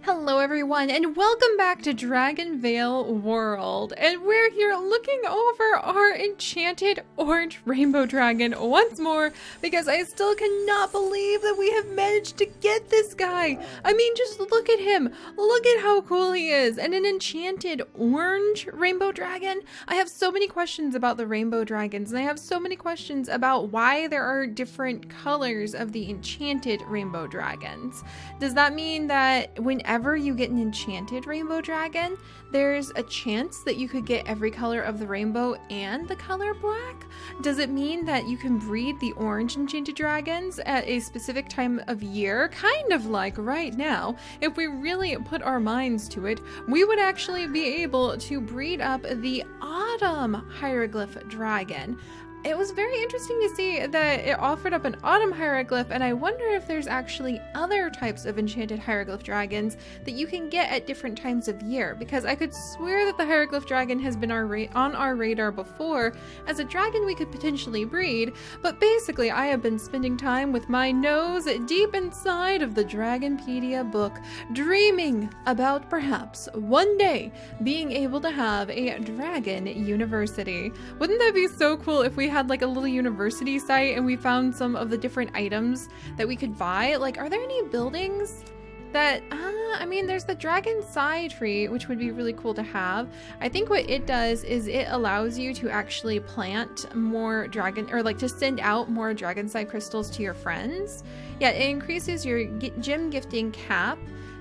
Hello everyone, and welcome back to DragonVale World. And we're here looking over our enchanted orange rainbow dragon once more, because I still cannot believe that we have managed to get this guy. I mean, just look at him. Look at how cool he is. And an enchanted orange rainbow dragon? I have so many questions about the rainbow dragons, and I have so many questions about why there are different colors of the enchanted rainbow dragons. Does that mean that whenever you get an enchanted rainbow dragon, there's a chance that you could get every color of the rainbow and the color black? Does it mean that you can breed the orange enchanted dragons at a specific time of year? Kind of like right now. If we really put our minds to it, we would actually be able to breed up the autumn hieroglyph dragon. It was very interesting to see that it offered up an autumn hieroglyph, and I wonder if there's actually other types of enchanted hieroglyph dragons that you can get at different times of year, because I could swear that the hieroglyph dragon has been on our radar before as a dragon we could potentially breed, but basically I have been spending time with my nose deep inside of the Dragonpedia book, dreaming about perhaps one day being able to have a dragon university. Wouldn't that be so cool if we had like a little university site and we found some of the different items that we could buy? Like, are there any buildings that, I mean, there's the dragon side tree, which would be really cool to have. I think what it does is it allows you to actually plant more dragon, or like to send out more dragon side crystals to your friends. Yeah, it increases your gem gifting cap.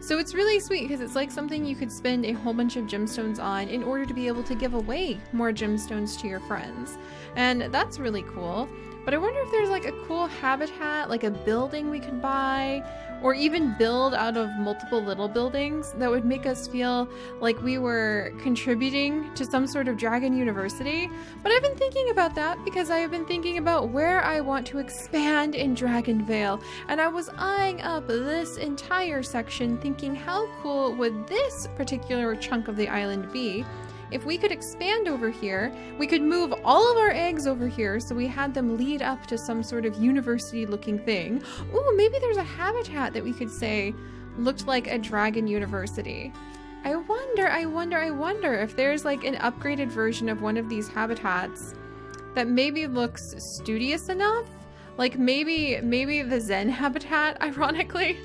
So it's really sweet because it's like something you could spend a whole bunch of gemstones on in order to be able to give away more gemstones to your friends. And that's really cool. But I wonder if there's like a cool habitat, like a building we could buy, or even build out of multiple little buildings that would make us feel like we were contributing to some sort of dragon university. But I've been thinking about that because I have been thinking about where I want to expand in DragonVale, and I was eyeing up this entire section thinking, how cool would this particular chunk of the island be if we could expand over here? We could move all of our eggs over here so we had them lead up to some sort of university looking thing. Ooh, maybe there's a habitat that we could say looked like a dragon university. I wonder if there's like an upgraded version of one of these habitats that maybe looks studious enough. Like maybe the Zen habitat, ironically.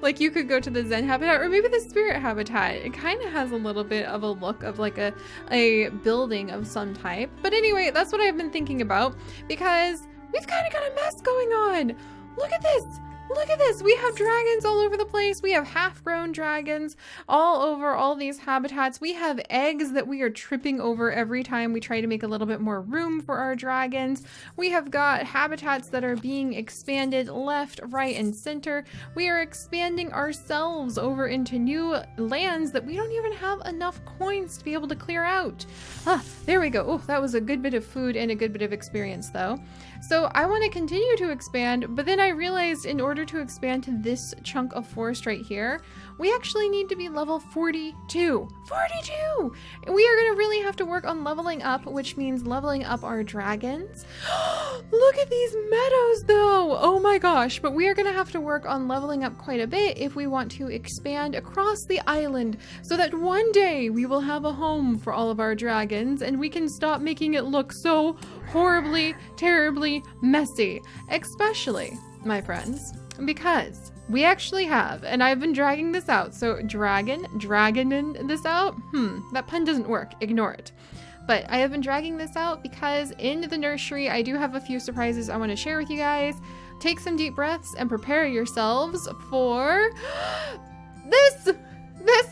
Like you could go to the Zen habitat, or maybe the spirit habitat. It kind of has a little bit of a look of like a building of some type. But anyway, that's what I've been thinking about, because we've kind of got a mess going on. Look at this. Look at this. We have dragons all over the place. We have half-grown dragons all over all these habitats. We have eggs that we are tripping over every time we try to make a little bit more room for our dragons. We have got habitats that are being expanded left, right, and center. We are expanding ourselves over into new lands that we don't even have enough coins to be able to clear out. Ah, there we go. Oh, that was a good bit of food and a good bit of experience though. So I want to continue to expand, but then I realized in order to expand to this chunk of forest right here, we actually need to be level 42. 42! We are going to really have to work on leveling up, which means leveling up our dragons. Look at these meadows though! Oh my gosh, but we are going to have to work on leveling up quite a bit if we want to expand across the island so that one day we will have a home for all of our dragons and we can stop making it look so horribly, terribly messy. Especially, my friends, because we actually have, and I've been dragging this out, so dragging this out? That pun doesn't work, ignore it. But I have been dragging this out because in the nursery, I do have a few surprises I want to share with you guys. Take some deep breaths and prepare yourselves for this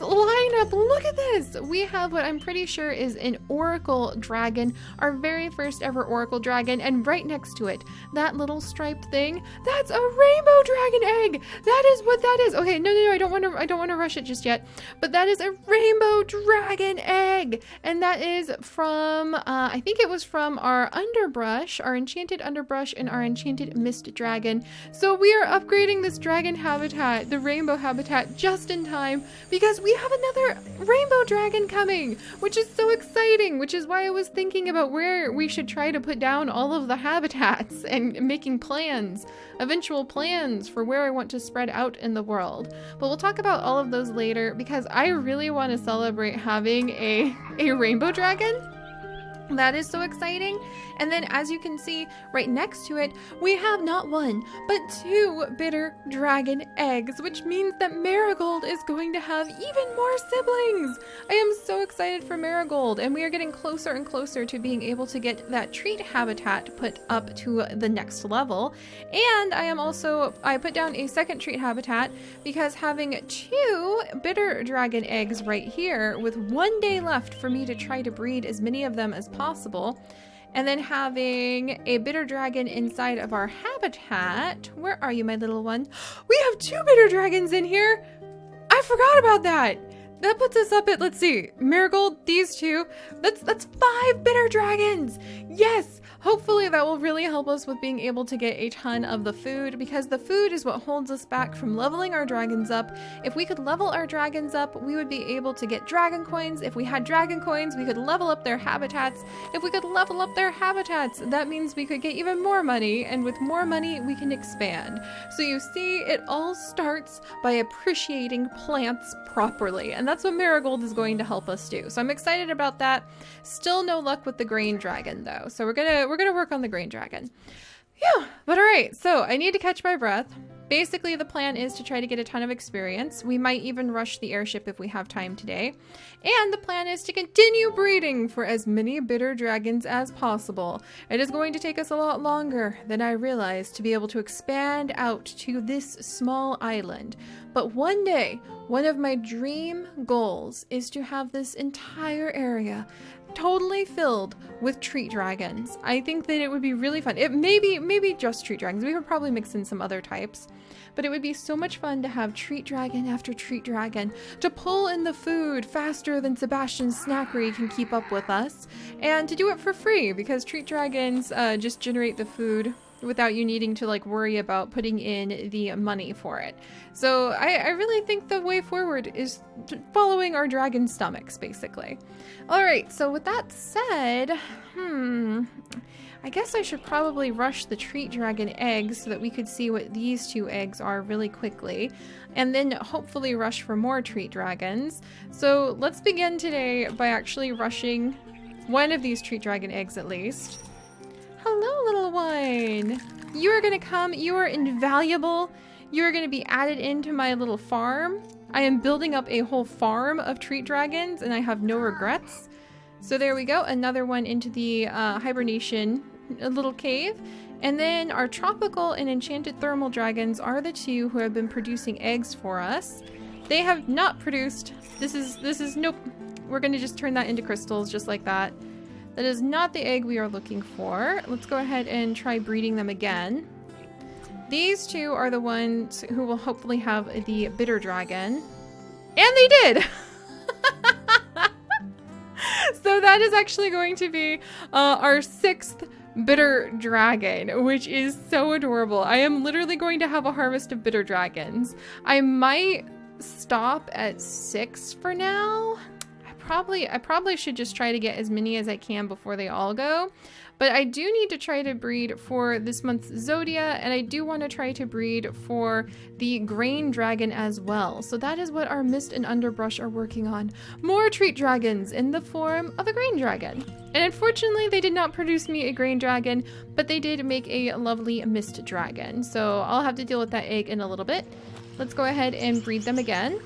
lineup. Look at this. We have what I'm pretty sure is an oracle dragon, our very first ever oracle dragon, and right next to it, that little striped thing, that's a rainbow dragon egg. That is what that is. Okay, no, I don't want to rush it just yet. But that is a rainbow dragon egg, and that is from I think it was from our underbrush, our enchanted underbrush, and our enchanted mist dragon. So we are upgrading this dragon habitat, the rainbow habitat, just in time, because we have another rainbow dragon coming, which is so exciting, which is why I was thinking about where we should try to put down all of the habitats and making plans, eventual plans for where I want to spread out in the world. But we'll talk about all of those later because I really want to celebrate having a rainbow dragon. That is so exciting. And then as you can see right next to it, we have not one, but 2 bitter dragon eggs, which means that Marigold is going to have even more siblings. I am so excited for Marigold, and we are getting closer and closer to being able to get that treat habitat put up to the next level. And I put down a second treat habitat because having 2 bitter dragon eggs right here with 1 day left for me to try to breed as many of them as possible, and then having a bitter dragon inside of our habitat. Where are you, my little one? We have 2 bitter dragons in here. I forgot about that. That puts us up at, let's see, Marigold, these 2. That's 5 bitter dragons. Yes. Hopefully that will really help us with being able to get a ton of the food, because the food is what holds us back from leveling our dragons up. If we could level our dragons up, we would be able to get dragon coins. If we had dragon coins, we could level up their habitats. If we could level up their habitats, that means we could get even more money, and with more money, we can expand. So you see, it all starts by appreciating plants properly, and that's what Marigold is going to help us do. So I'm excited about that. Still no luck with the grain dragon though, so we're gonna work on the grain dragon. Yeah, but all right, so I need to catch my breath. Basically, the plan is to try to get a ton of experience. We might even rush the airship if we have time today. And the plan is to continue breeding for as many bitter dragons as possible. It is going to take us a lot longer than I realized to be able to expand out to this small island. But one day, one of my dream goals is to have this entire area totally filled with treat dragons. I think that it would be really fun. It maybe just treat dragons. We could probably mix in some other types, but it would be so much fun to have treat dragon after treat dragon, to pull in the food faster than Sebastian's Snackery can keep up with us, and to do it for free because treat dragons just generate the food without you needing to like worry about putting in the money for it. So I really think the way forward is following our dragon stomachs, basically. All right, so with that said, I guess I should probably rush the treat dragon eggs so that we could see what these 2 eggs are really quickly, and then hopefully rush for more treat dragons. So let's begin today by actually rushing one of these treat dragon eggs at least. Hello, little one. You are going to come. You are invaluable. You are going to be added into my little farm. I am building up a whole farm of treat dragons, and I have no regrets. So there we go. Another one into the hibernation little cave. And then our tropical and enchanted thermal dragons are the 2 who have been producing eggs for us. They have not produced. This is nope. We're going to just turn that into crystals just like that. That is not the egg we are looking for. Let's go ahead and try breeding them again. These 2 are the ones who will hopefully have the bitter dragon. And they did! So that is actually going to be our 6th bitter dragon, which is so adorable. I am literally going to have a harvest of bitter dragons. I might stop at 6 for now. I probably should just try to get as many as I can before they all go. But I do need to try to breed for this month's Zodia, and I do want to try to breed for the grain dragon as well. So that is what our Mist and Underbrush are working on. More treat dragons in the form of a grain dragon. And unfortunately, they did not produce me a grain dragon, but they did make a lovely mist dragon. So I'll have to deal with that egg in a little bit. Let's go ahead and breed them again.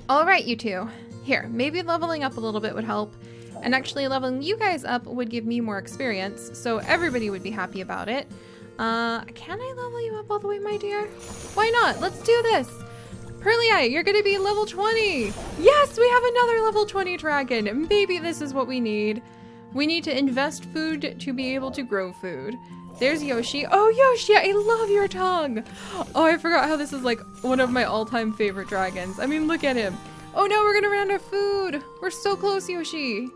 All right, you 2. Here, maybe leveling up a little bit would help, and actually leveling you guys up would give me more experience, so everybody would be happy about it. Can I level you up all the way, my dear? Why not? Let's do this. Pearly-Eye, you're gonna be level 20. Yes, we have another level 20 dragon. Maybe this is what we need. We need to invest food to be able to grow food. There's Yoshi. Oh, Yoshi, I love your tongue. Oh, I forgot how this is like one of my all-time favorite dragons. I mean, look at him. Oh no, we're gonna run out of food. We're so close, Yoshi.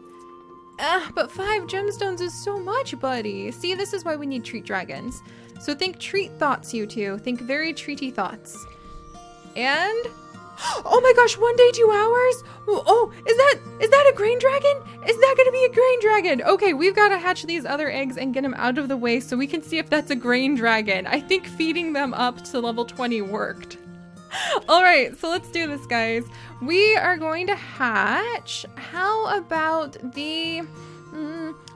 But 5 gemstones is so much, buddy. See, this is why we need treat dragons. So think treat thoughts, you 2. Think very treaty thoughts. And Oh my gosh, 1 day, 2 hours? Oh, is that a grain dragon? Is that gonna be a grain dragon? Okay, we've got to hatch these other eggs and get them out of the way so we can see if that's a grain dragon. I think feeding them up to level 20 worked. All right, so let's do this, guys. We are going to hatch. How about the...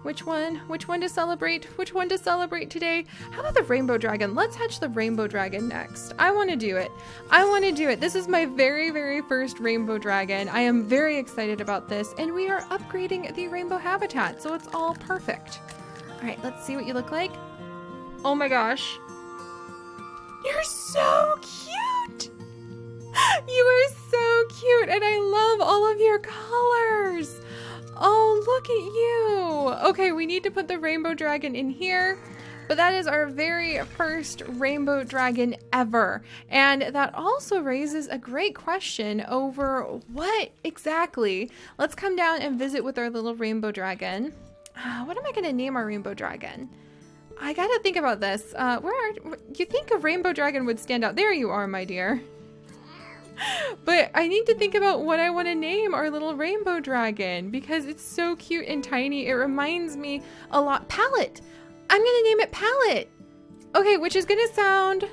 which one to celebrate? Which one to celebrate today? How about the rainbow dragon? Let's hatch the rainbow dragon next. I want to do it. I want to do it. This is my very, very first rainbow dragon. I am very excited about this, and we are upgrading the rainbow habitat, so it's all perfect. All right, let's see what you look like. Oh my gosh. You're so cute. You are so cute, and I love all of your colors. Oh, look at you. Okay, we need to put the rainbow dragon in here, but that is our very first rainbow dragon ever. And that also raises a great question over what exactly. Let's come down and visit with our little rainbow dragon. What am I going to name our rainbow dragon? I got to think about this. You think a rainbow dragon would stand out? There you are, my dear. But I need to think about what I want to name our little rainbow dragon because it's so cute and tiny. It reminds me a lot. Palette. I'm going to name it Palette. Okay, which is going to sound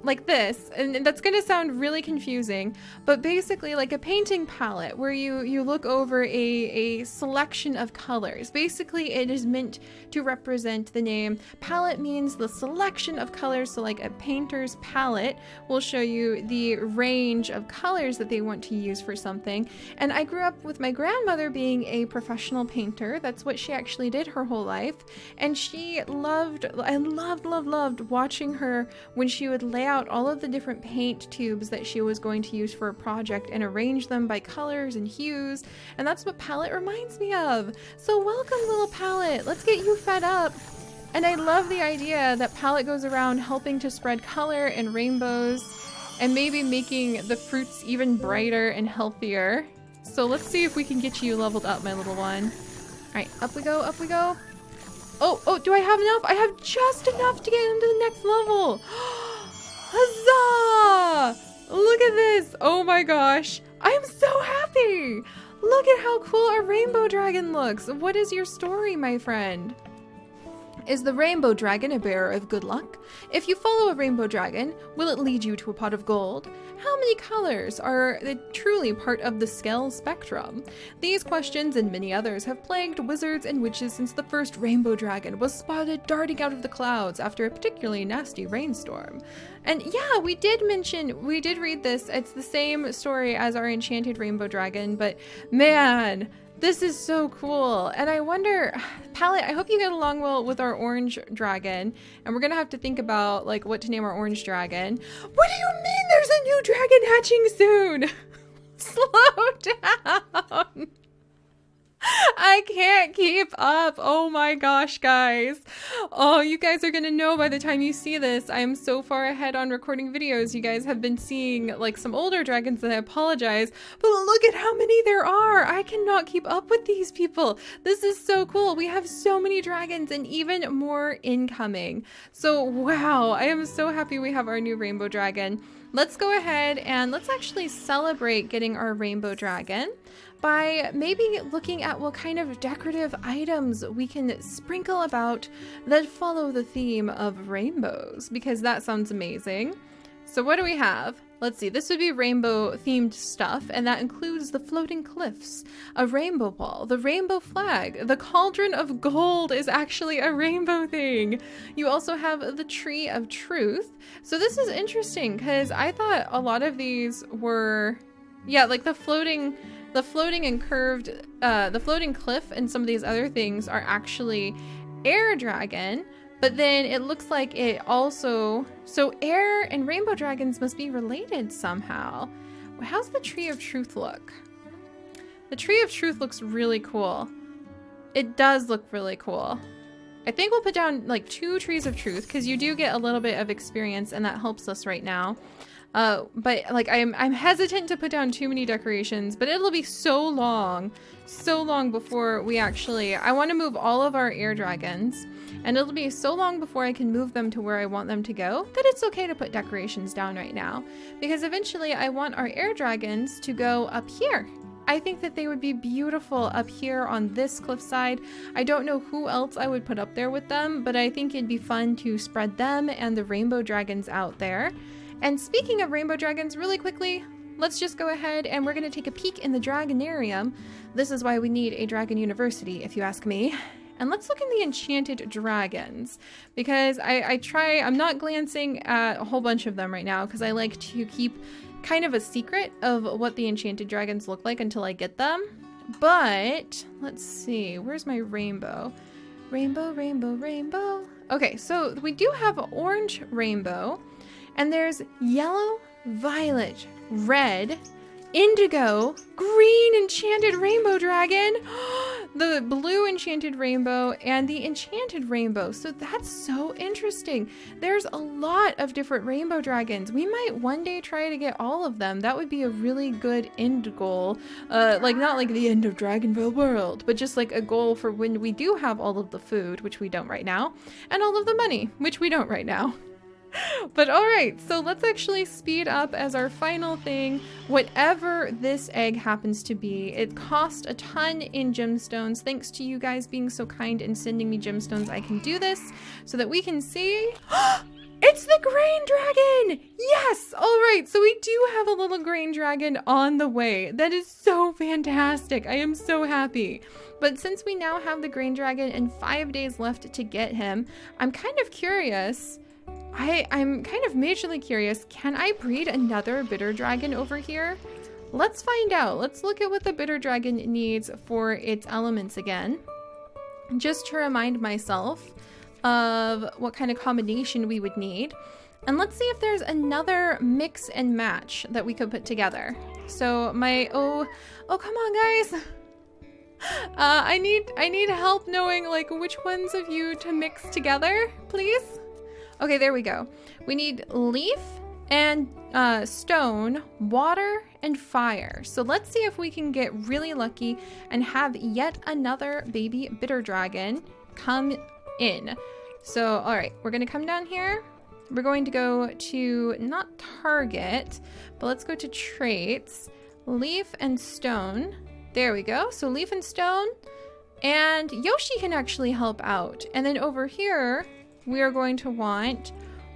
like this, and that's going to sound really confusing, but basically like a painting palette where you look over a selection of colors. Basically, it is meant to represent the name. Palette means the selection of colors, so like a painter's palette will show you the range of colors that they want to use for something. And I grew up with my grandmother being a professional painter. That's what she actually did her whole life, and I loved watching her when she would lay out all of the different paint tubes that she was going to use for a project and arrange them by colors and hues, and that's what Palette reminds me of. So welcome, little Palette. Let's get you fed up. And I love the idea that Palette goes around helping to spread color and rainbows and maybe making the fruits even brighter and healthier. So let's see if we can get you leveled up, my little one. All right, up we go, up we go. Oh, do I have enough? I have just enough to get into the next level. Huzzah! Look at this. Oh my gosh. I'm so happy. Look at how cool a rainbow dragon looks. What is your story, my friend? Is the rainbow dragon a bearer of good luck? If you follow a rainbow dragon, will it lead you to a pot of gold? How many colors are truly part of the scale spectrum? These questions and many others have plagued wizards and witches since the first rainbow dragon was spotted darting out of the clouds after a particularly nasty rainstorm. And yeah, we did read this. It's the same story as our enchanted rainbow dragon, but man, this is so cool. And I wonder, Palette, I hope you get along well with our orange dragon. And we're gonna have to think about like what to name our orange dragon. What do you mean there's a new dragon hatching soon? Slow down. I can't keep up. Oh my gosh, guys. Oh, you guys are gonna know by the time you see this. I am so far ahead on recording videos. You guys have been seeing like some older dragons, and I apologize, but look at how many there are. I cannot keep up with these people. This is so cool. We have so many dragons and even more incoming. So wow, I am so happy we have our new rainbow dragon. Let's go ahead and let's actually celebrate getting our rainbow dragon by maybe looking at what kind of decorative items we can sprinkle about that follow the theme of rainbows, because that sounds amazing. So what do we have? Let's see, this would be rainbow themed stuff, and that includes the floating cliffs, a rainbow ball, the rainbow flag, the cauldron of gold is actually a rainbow thing. You also have the tree of truth. So this is interesting because I thought a lot of these were, yeah, like the floating and curved, the floating cliff and some of these other things are actually air dragon. But then it looks like it also, so air and rainbow dragons must be related somehow. How's the tree of truth look? The tree of truth looks really cool. It does look really cool. I think we'll put down like 2 trees of truth because you do get a little bit of experience and that helps us right now. But like I'm hesitant to put down too many decorations, but it'll be so long before we actually, I want to move all of our air dragons, and it'll be so long before I can move them to where I want them to go that it's okay to put decorations down right now, because eventually I want our air dragons to go up here. I think that they would be beautiful up here on this cliffside. I don't know who else I would put up there with them, but I think it'd be fun to spread them and the rainbow dragons out there. And speaking of rainbow dragons, really quickly, let's just go ahead and we're going to take a peek in the Dragonarium. This is why we need a Dragon University, if you ask me. And let's look in the enchanted dragons, because I'm not glancing at a whole bunch of them right now because I like to keep kind of a secret of what the enchanted dragons look like until I get them. But let's see, where's my rainbow? Rainbow, rainbow, rainbow. Okay, so we do have orange rainbow, and there's yellow, violet, red, indigo, green enchanted rainbow dragon, the blue enchanted rainbow, and the enchanted rainbow. So that's so interesting. There's a lot of different rainbow dragons. We might one day try to get all of them. That would be a really good end goal. Like not like the end of DragonVale world, but just like a goal for when we do have all of the food, which we don't right now, and all of the money, which we don't right now. But all right, so let's actually speed up as our final thing. Whatever this egg happens to be, it cost a ton in gemstones. Thanks to you guys being so kind and sending me gemstones, I can do this so that we can see. It's the grain dragon! Yes! All right, so we do have a little grain dragon on the way. That is so fantastic. I am so happy. But since we now have the grain dragon and 5 days left to get him, I'm kind of curious. I'm kind of majorly curious, can I breed another bitter dragon over here? Let's find out. Let's look at what the bitter dragon needs for its elements again, just to remind myself of what kind of combination we would need. And let's see if there's another mix and match that we could put together. So oh come on guys. I need help knowing like which ones of you to mix together, please. Okay, there we go. We need leaf and stone, water, and fire. So let's see if we can get really lucky and have yet another baby bitter dragon come in. So, all right, we're gonna come down here. We're going to go to, not target, but let's go to traits, leaf and stone. There we go. So leaf and stone, and Yoshi can actually help out. And then over here, we are going to want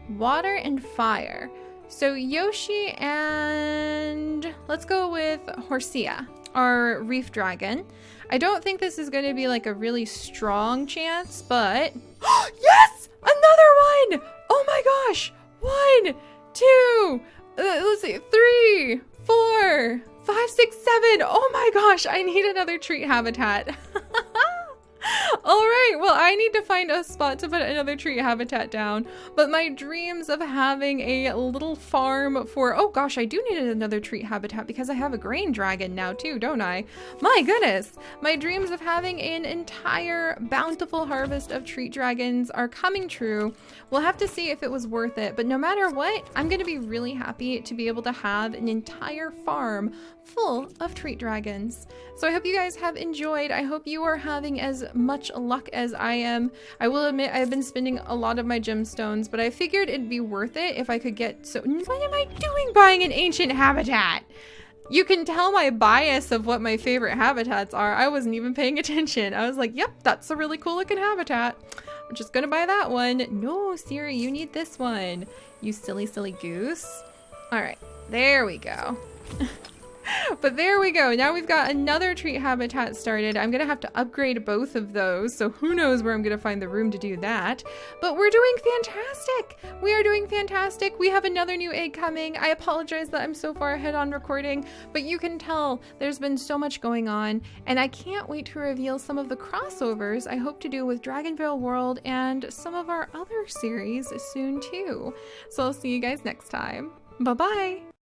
water and fire. So Yoshi and let's go with Horsia, our reef dragon. I don't think this is going to be like a really strong chance, but yes, another one. Oh my gosh. 1, 2, let's see, 3, 4, 5, 6, 7. Oh my gosh, I need another treat habitat. All right, well, I need to find a spot to put another treat habitat down, but my dreams of having a little farm for, oh gosh, I do need another treat habitat because I have a grain dragon now too, don't I? My goodness, my dreams of having an entire bountiful harvest of treat dragons are coming true. We'll have to see if it was worth it, but no matter what, I'm going to be really happy to be able to have an entire farm full of treat dragons. So I hope you guys have enjoyed. I hope you are having as much luck as I am. I will admit I've been spending a lot of my gemstones, but I figured it'd be worth it if I could get, so what am I doing buying an ancient habitat? You can tell my bias of what my favorite habitats are. I wasn't even paying attention. I was like, yep, that's a really cool looking habitat. I'm just gonna buy that one. No, Seri, you need this one. You silly, silly goose. All right, there we go. But there we go. Now we've got another treat habitat started. I'm gonna have to upgrade both of those, so who knows where I'm gonna find the room to do that. But we're doing fantastic. We are doing fantastic. We have another new egg coming. I apologize that I'm so far ahead on recording, but you can tell there's been so much going on, and I can't wait to reveal some of the crossovers I hope to do with DragonVale World and some of our other series soon too. So I'll see you guys next time. Bye-bye.